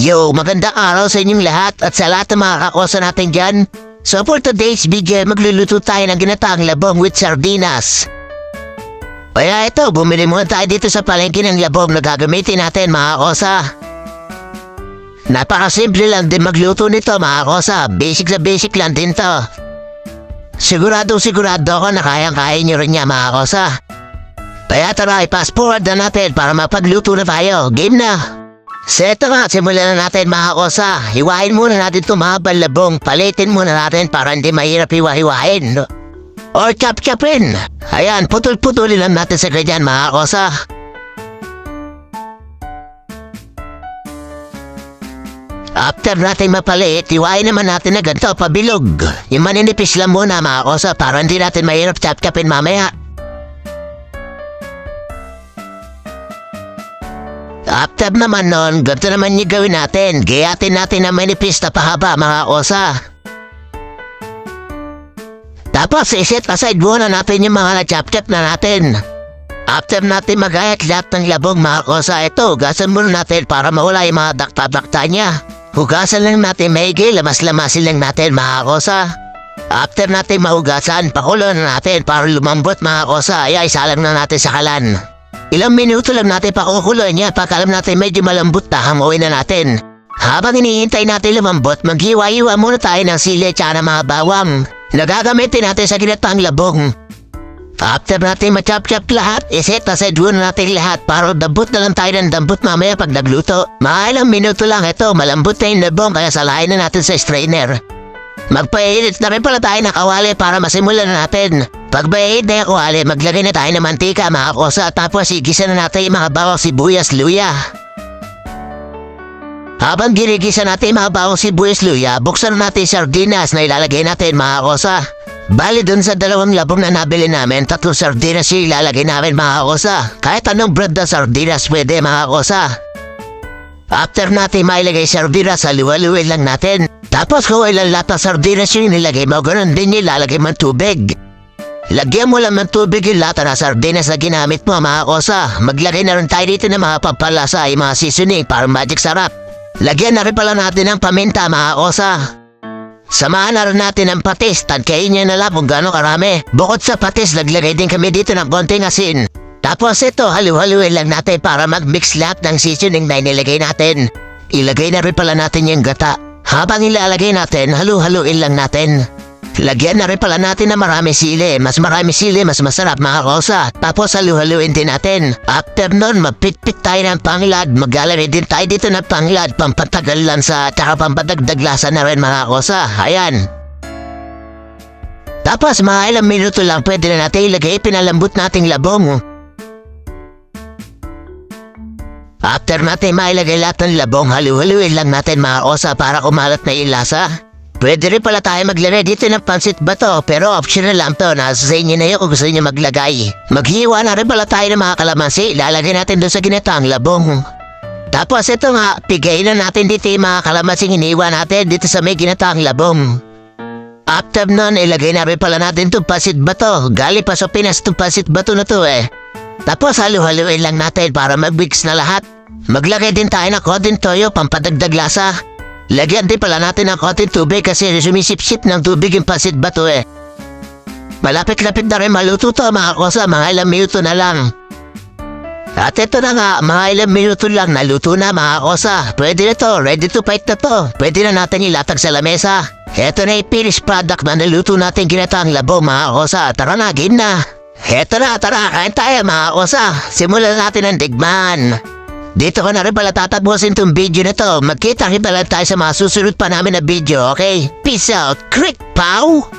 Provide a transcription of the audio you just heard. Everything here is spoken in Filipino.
Yo, magandang araw sa inyong lahat at sa lahat ng mga kakosa natin dyan. So for today's video, magluluto tayo ng ginataang labong with sardinas. Kaya ito, bumili muna tayo dito sa palengke ng labong na gagamitin natin mga kosa. Napakasimple lang din magluto nito mga kosa, basic na basic lang din to. Sigurado ako na kayang-kaya nyo rin niya mga kosa. Kaya tara, i-fast forward na natin para mapagluto na tayo. Game na! So eto nga, simulan na natin mga kosa. Hiwain muna natin itong mga balabong. Palitin muna natin para hindi mahirap hiwa-hiwain. Or chop-chopin. Ayan, putol-putulin lang natin sa ganyan mga kosa. After natin mapalit, hiwain naman natin na ganito, pabilog. Yung maninipis lang muna mga kosa para hindi natin mahirap chop-chopin mamaya. After naman nun, ganito naman yung gawin natin. Gayatin natin na manipis na pahaba mga kosa. Tapos iset aside muna natin yung mga na-chop-chop na natin. After natin magayat lahat ng labong mga kosa, ito, hugasan muna natin para mawala yung mga dakta-dakta niya. Hugasan lang natin maigi, lamas-lamasin lang natin mga kosa. After natin mahugasan, pakulo na natin para lumambot mga kosa. Ay, isalang na natin sa kalan. Ilang minuto lang natin pakukuloy niya pagka alam natin medyo malambot na, hamuin na natin. Habang hinihintay natin lumambot, maghiwa-hiwa muna tayo ng sili at ng mga bawang. Nagagamitin natin sa ginataang labong. After natin ma-chop-chop lahat, iset aside muna natin lahat para dambot na lang tayo ng dambot mamaya pag nagluto. Mga ilang minuto lang ito, malambot na yung labong kaya salahin na natin sa strainer. Magpainit na rin pala tayo ng kawali para masimulan na natin. Pag mainit na yung kawali, maglagay na tayo ng mantika mga kosa tapos igisa na natin yung mga bawang sibuyas luya. Habang ginigisa natin yung mga bawang sibuyas luya, buksan na natin yung sardinas na ilalagay natin mga kosa. Bali dun sa dalawang labong na nabili namin, 3 sardinas yung ilalagay namin mga kosa. Kahit anong brand na sardinas pwede mga kosa. After natin mailagay sardinas, haluhaluin lang natin. Tapos kung ilang lata sardinas yung nilagay mo, ganun din yung ilalagay mo tubig. Lagyan mo lang ng tubig yung lata na sardinas na ginamit mo mga kosa. Maglagay na rin tayo dito ng mga pampalasa, yung mga seasoning para magic sarap. Lagyan na rin pala natin ng paminta mga kosa. Samahan na rin natin ng patis, tagkain niya na lang kung gano'ng karami. Bukod sa patis, naglagay din kami dito ng konting asin. Tapos ito, halu-haluin lang natin para mag-mix lahat ng seasoning na inilagay natin. Ilagay na rin pala natin yung gata. Habang ilalagay natin, halu-haluin lang natin. Lagyan na rin pala natin na marami sili. Mas marami sili, mas masarap mga kosa. Tapos halu-haluin din natin. After nun, mapitpit tayo ng panglad. Maglalagay din tayo dito ng panglad. Pampatagal lang sa tsaka pampadagdag lasa na rin mga kosa. Ayan. Tapos mga ilang minuto lang pwede na natin ilagay pinalambot nating labong. After natin mailagay lahat ng labong, halu-haluin lang natin mga kosa para kumalat na yung lasa. Pwede rin pala tayo maglagay dito ng pansit bato pero optional lang to, nasa sa inyo na yun kung gusto nyo maglagay. Maghiwa na rin pala tayo ng mga kalamansi, lalagay natin doon sa ginataang labong. Tapos ito nga, pigayin na natin dito yung mga kalamansing hiniwa natin dito sa may ginataang labong. After nun, ilagay na rin pala natin itong pansit bato, galing pa sa Pinas itong pansit bato na to eh. Tapos halu-haluin lang natin para mag-mix na lahat. Maglagay din tayo ng konting toyo, pampadagdag lasa. Lagyan din pala natin ng konting tubig kasi sumisip-sip ng tubig yung pansit bato eh. Malapit-lapit na rin maluto to mga kosa, mga ilang minuto na lang. At ito na nga, mga ilang minuto lang naluto na mga kosa. Pwede na to, ready to fight na to. Pwede na natin ilatag sa lamesa. Ito na yung finished product na naluto natin ginataang labong mga kosa. Tara na, game na. Eto na, tara, kain tayo mga kosa. Simulan natin ang digman. Dito ko na rin pala tatapusin itong video na to. Magkita-kita lang tayo sa mga susunod pa namin na video, okay? Peace out, Crick Pow!